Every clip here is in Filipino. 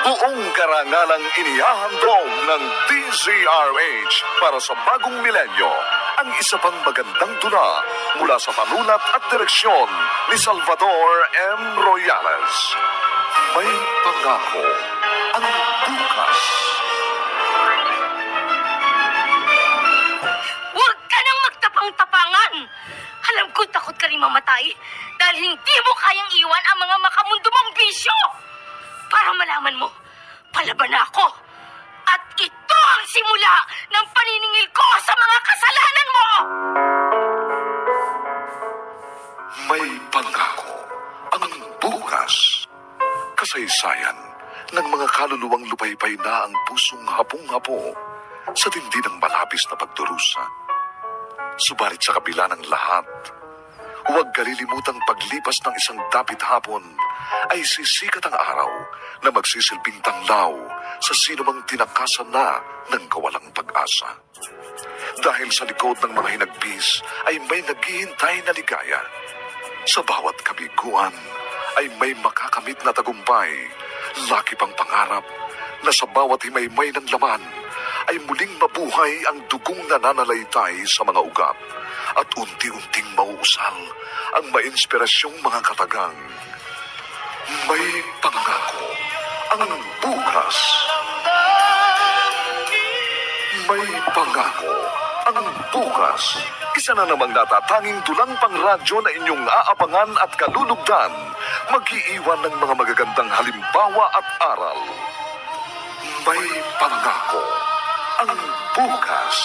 Buong karangalang inihahandog ng DZRH para sa bagong milenyo ang isa pang magandang dula mula sa panulat at direksyon ni Salvador M. Royales. May pangako ang bukas. Huwag ka nang magtapang-tapangan! Alam ko takot ka rin mamatay dahil hindi mo kayang iwan ang mga makamundo mong bisyo! Para malaman mo, palaban na ako. At ito ang simula ng paniningil ko sa mga kasalanan mo! May pangako ang bukas. Kasaysayan ng mga kaluluwang lupaypay na ang pusong hapong-hapo sa tindi ng malabis na pagdurusa. Subalit sa kabila ng lahat, huwag kalilimutang paglipas ng isang dapit hapon ay sisikat ang araw na magsisilbing tanglaw sa sinumang tinakasan na ng kawalang pag-asa. Dahil sa likod ng mga hinagpis ay may naghihintay na ligaya. Sa bawat kabiguan ay may makakamit na tagumpay. Laki pang pangarap na sa bawat himay-may ng laman ay muling mabuhay ang dugong nananalaytay sa mga ugat at unti-unting mauusal ang mainspirasyong mga katagang. May pangako ang bukas. May pangako ang bukas. Isa na namang natatanging tulang pangradyo na inyong aabangan at kalulugdan. Mag-iiwan ng mga magagandang halimbawa at aral. May pangako ang bukas.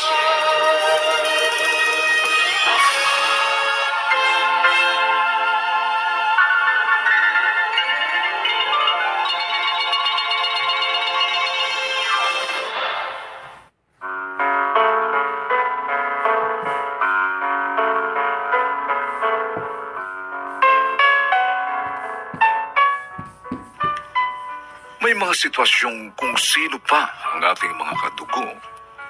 May mga sitwasyong kung sino pa ang ating mga kadugo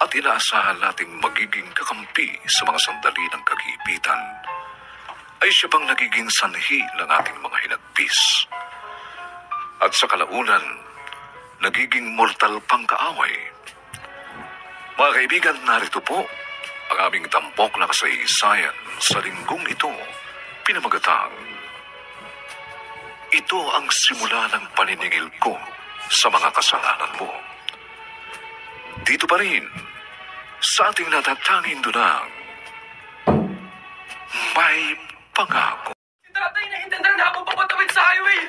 at inaasahan nating magiging kakampi sa mga sandali ng kagipitan, ay siya pang nagiging sanhi ng ating mga hinagpis. At sa kalaunan, nagiging mortal pang kaaway. Mga kaibigan, narito po ang aming tampok na kasaysayan sa linggong ito, pinamagatang, ito ang simula ng paniningil ko sa mga kasalanan mo. Dito pa rin, sa ating natatanging dunang, may pangako. Si tatay nahintendan na ako papatawid sa highway.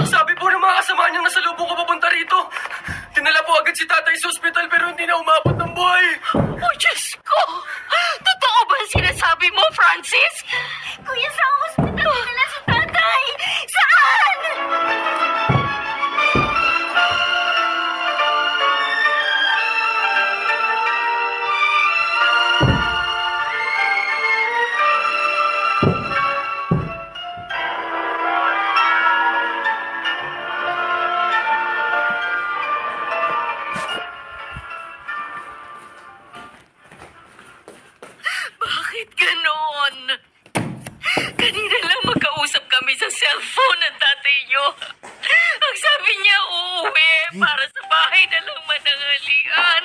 Sabi po ng mga kasama niyang nasalubong ko papunta rito. Dinala po agad si tatay sa ospital pero hindi na umabot ng buhay. Oh, Diyos ko! Totoo ba ang sinasabi mo, Francis? Kuya, sa hospital nila si tatay! Saan? Bakit ganon? Kanina lang magkausap kami sa cellphone ng tatay niyo. Ang sabi niya, uuwi para sa bahay na lang manangalian.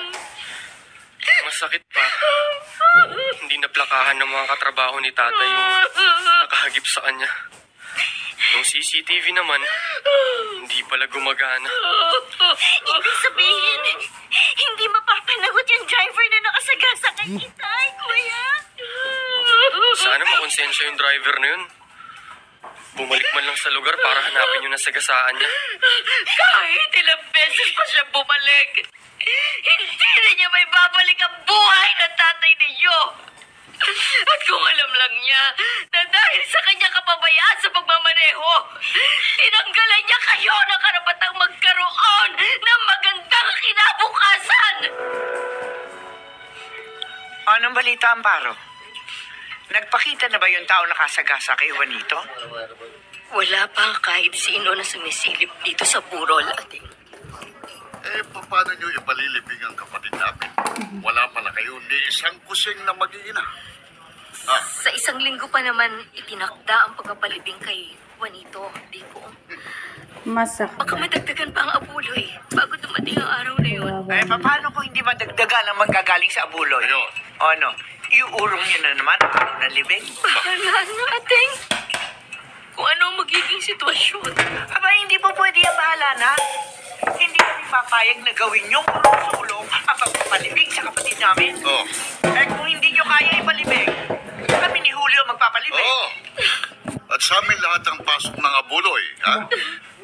Masakit pa. Hindi naplakahan ng mga katrabaho ni tatay yung nakahagip sa kanya. Yung CCTV naman, hindi pala gumagana. Ibig sabihin, hindi mapapanagot yung driver na nakasagasa kay Itay, kuya. Sana makonsensya yung driver na yun. Bumalik man lang sa lugar para hanapin yung nasagasaan niya. Kahit ilang beses pa siya bumalik, hindi na niya may babalik ang buhay ng tatay ninyo. At kung alam lang niya na dahil sa kanya kapabayaan sa pagmamaneho, tinanggalan niya kayo ng karapatang magkaroon ng magandang kinabukasan. Anong balita, Amparo? Nagpakita na ba yung tao nakasagasa kay Juanito? Wala pa kahit sino na sumisilip dito sa burol, ating. Paano nyo ipalilibing ang kapatid namin? Wala pala kayo ni isang kusing na mag-iina. Sa isang linggo pa naman itinakda ang pagpapalibing kay Juanito, di ko. Masakit. Baka madagdagan pa ang abuloy bago dumating ang araw na yun. Paano kung hindi madagdagan ang manggagaling sa abuloy? Ayun. O ano, iuurong niyo na naman ang araw ng libing? Bahala na, ating. Kung ano ang magiging sitwasyon. Aba, hindi po pwede ang bahala na. Hindi kami papayag na gawin yung ulong-sulong ang pagpapalibing sa kapatid namin. Oh. Kung hindi nyo kaya ipalibing, kami ni Julio magpapalibing. Oo. At sa amin lahat ang pasok ng abuloy, ha?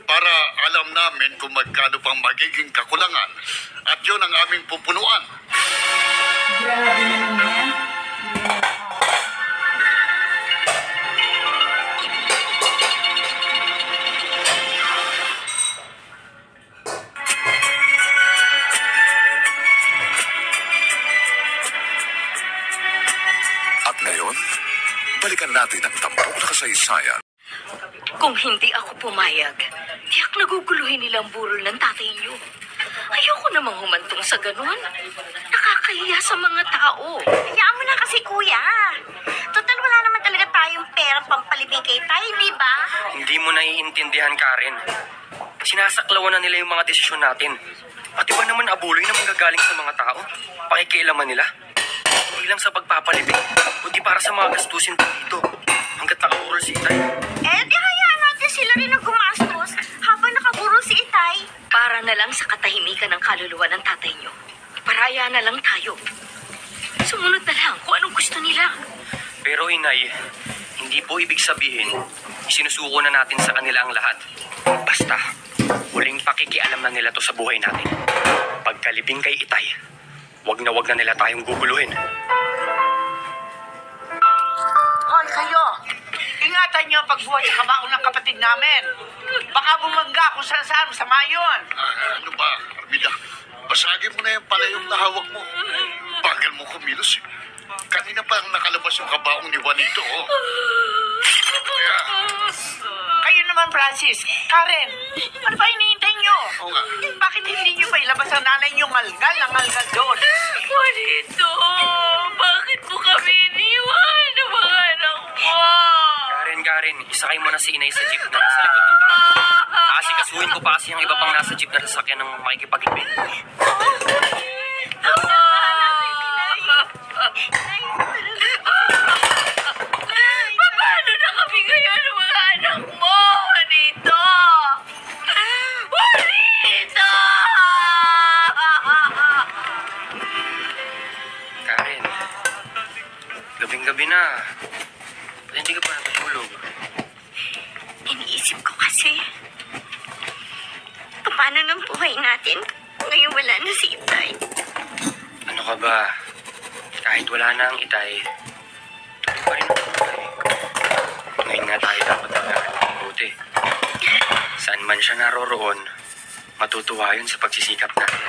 Para alam namin kung magkano pang magiging kakulangan. At yun ang aming pupunuan. Grabe naman yan. At ngayon, balikan natin ang tampok na kasaysayan. Kung hindi ako pumayag, tiyak naguguluhin nilang burol ng tatay niyo. Ayoko namang humantong sa ganun. Nakakahiya sa mga tao. Hayaan mo na kasi, kuya. Total, wala naman talaga tayong perang pampalibing kay tayo, di ba? Hindi mo naiintindihan, Karen. Sinasaklawan na nila yung mga desisyon natin. Pati ba naman abuloy na manggagaling sa mga tao? Pakikialaman nila? Hindi lang sa pagpapalibing, kundi para sa mga gastusin dito. Hanggat nakaburol si Itay. Di hayaan natin sila rin ang gumastos habang nakaburol si Itay. Para na lang sa katahimikan ng kaluluwa ng tatay niyo. Paraya na lang tayo. Sumunod na lang kung anong gusto nila. Pero Inay, hindi po ibig sabihin, isinusuko na natin sa kanila ang lahat. Basta, huling pakikialam na nila to sa buhay natin. Pagkalibing kay Itay, wag na nila tayong guguluhin. Hoy, kayo! Ingatan niyo ang pagbuhat sa kabaong ng kapatid namin. Baka bumangga kung saan-saan sa mayon. Ano ba, Armida? Basagin mo na yung palayong na hawak mo. Bagal mo kumilos, eh. Kanina pa ang nakalabas yung kabaong ni Juanito, oh. Kaya, Kayo naman, Francis. Karen, ano ba hinihintay niyo? oo nga. Bakit hindi niyo pa ilabas ang nanay niyo ngalgal na ngalgal doon? Juanito, bakit mo kami iniwan ng mga anak mo? Karen, isakay mo na si Inay sa jeep na nasa likod ng carro. Asikasuhin ko pa kasi ang iba pang nasa jeep na sasakyan ng makikipaglibing. Paano na kami ngayon ng mga anak mo, Juanito? Juanito! Karen, gabing-gabi na. Ba't hindi ka pa natutulog? Iniisip ko kasi, paano ng buhay natin ngayon wala na si Itay? Ano ka ba? Kahit wala na ang Itay, tuloy pa rin ang buhay. Ngayon nga tayo dapat nagkaroon ng mabuti. Saan man siya naroroon, matutuwa yun sa pagsisikap natin.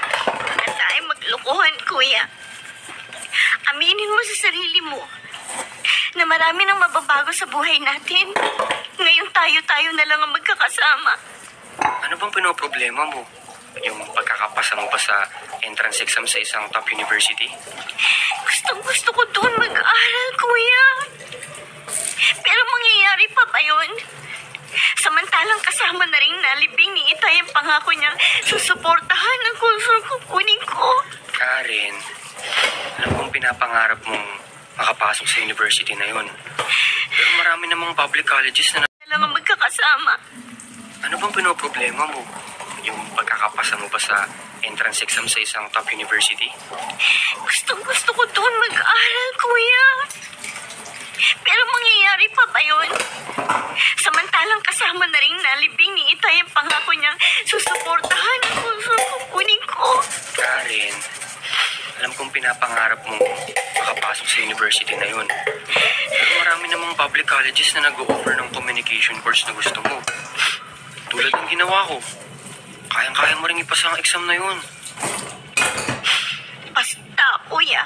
At tayo maglokohan, kuya. Aminin mo sa sarili mo na marami nang mababago sa buhay natin. Ngayon tayo na lang ang magkakasama. Ano bang pinoproblema mo? Yung pagkakapasa mo ba sa entrance exam sa isang top university? Gustong-gusto ko doon mag-aral, kuya. Pero mangyayari pa ba yun? Samantalang kasama na rin nalibing ni Itay ang pangako niyang susuportahan ang kurso kukunin ko. Karen, alam kong pinapangarap mong makapasok sa university na yun. Pero marami namang public colleges na Lang ang magkakasama. Ano bang pinoproblema mo? Yung pagkakapasa mo ba sa entrance exam sa isang top university? Gustong-gusto ko doon mag-aral, kuya. Pero mangyayari pa ba yun? Samantalang kasama na rin nalibing ni Itay ang pangako niyang susuportahan ang kurso kukunin ko. Karen, alam kong pinapangarap mong makapasok sa university na yun. Pero marami namang public colleges na nag-o-offer ng communication course na gusto mo. Tulad ng ginawa ko. Kayang-kaya mo rin ipasa ang exam na yun. Basta, kuya.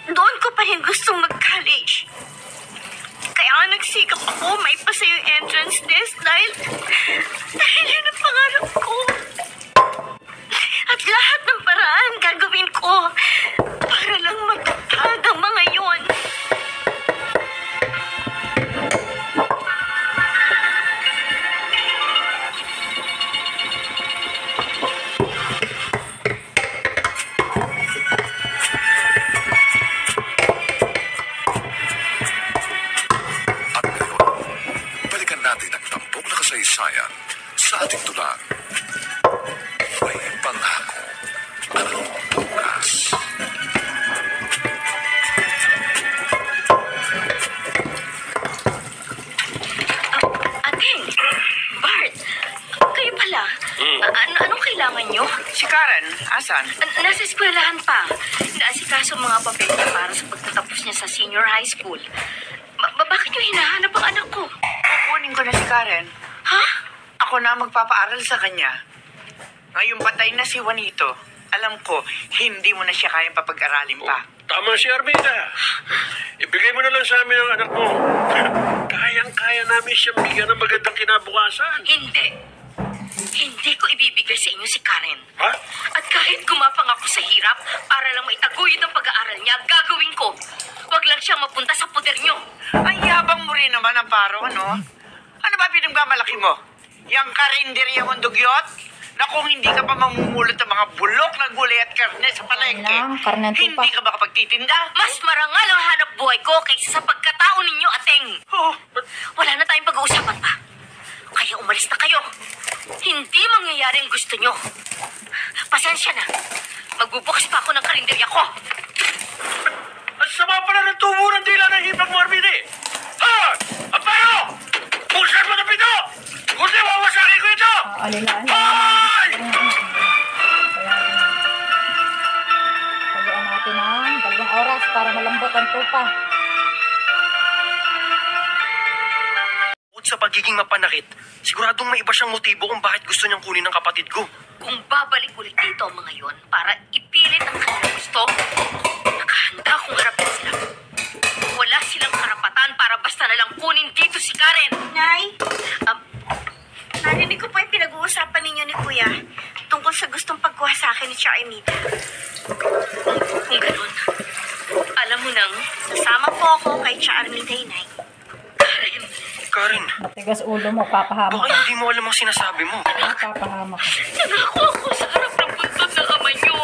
Doon ko pa rin gustong mag-college. Kaya nga nagsikap ako maipasa yung entrance test dahil yun ang pangarap ko. At lahat ng paraan gagawin ko para lang matatag ang mga yun. kasaysayan sa ating dulang. May pangako ang bukas. Ating, Bart, kayo pala. Anong kailangan nyo? Si Karen, asan? Nasa eskwelahan pa. Naasikaso mga papel niya para sa pagtatapos niya sa senior high school. Bakit nyo hinahanap ang anak ko? Kukunin ko na si Karen. Ha? Ako na magpapaaral sa kanya. Ngayong patay na si Juanito, alam ko, hindi mo na siya kayang papag-aralin pa. Tama si Armida. Ibigay mo na lang sa amin ang anak mo. Kayang-kaya namin siyang bigyan ng magandang kinabukasan. Hindi. Hindi ko ibibigay sa inyo si Karen. Ha? At kahit gumapang ako sa hirap para lang maitaguyod ang pag-aaral niya, gagawin ko. Huwag lang siyang mapunta sa puder niyo. Ay, yabang mo rin naman, Amparo, ano? Ano ba pinagmamalaki mo? Yang karinderya mong dugyot? Na kung hindi ka pa mamumulot ng mga bulok na gulay at karne sa palengke, hindi ka ba kapagtitinda? Mas marangal ang hanap buhay ko kaysa sa pagkatao ninyo, Ateng. Oh, Wala na tayong pag-uusapan pa. Kaya umalis na kayo. Hindi mangyayari ang gusto nyo. Pasensya na. Magbubukas pa ako ng karinderya ko. Ang sama pala ng tubo ng dila ng hipag mo, Armida. Ha! Amparo! Buksan mo na pito! Kundi wawasakin ko ito! Alilaan na. Hoy! Pagluan natin ng 2 oras para malambot ang tupa. Bukod sa pagiging mapanakit, siguradong may iba siyang motibo kung bakit gusto niyang kunin ng kapatid ko. Kung babalik ulit dito ang mga yon para ipilit ang kanilang gusto, nakahanda kong harapin sila. Wala silang karapatan para basta na lang kunin dito si Karen. Nay, narinig ko po yung pinag-uusapan ninyo ni Kuya tungkol sa gustong pagkuha sa akin ni Charmita. Kung ganun, alam mo nang, Sasama po ako kay Charmita, Nay. Karen, Karen, Matigas ulo mo, papahama baka ka. hindi mo alam ang sinasabi mo. Papahama ka. nangako ako sa harap ng buntod ng ama niyo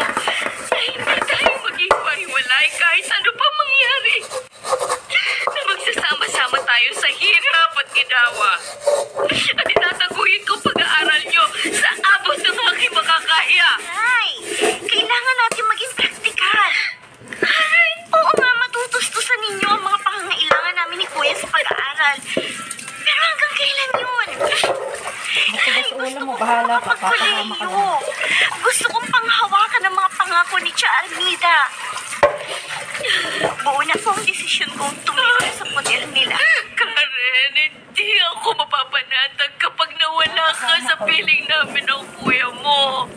na hindi tayo maghiwa-hiwalay kahit ano pa mangyari. Na magsasama-sama tayo sa hirap at ginawa. At itataguyod ko pag-aaral niyo sa abot ng aking makakaya. Nay, kailangan natin maging praktikal. Oo nga, matutustusan ninyo ang mga pangangailangan namin ni Kuya sa pag-aaral. Pero hanggang kailan yun? Matigas ulo mo, bahala ka, papahama ka Pagkoleyo. lang. Gusto kong panghawakan ang mga pangako ni Tia Armida. Buo na po ang desisyon kong tumira sa poder nila. Karen, hindi ako mapapanatag kapag nawala ka sa piling namin ng kuya mo.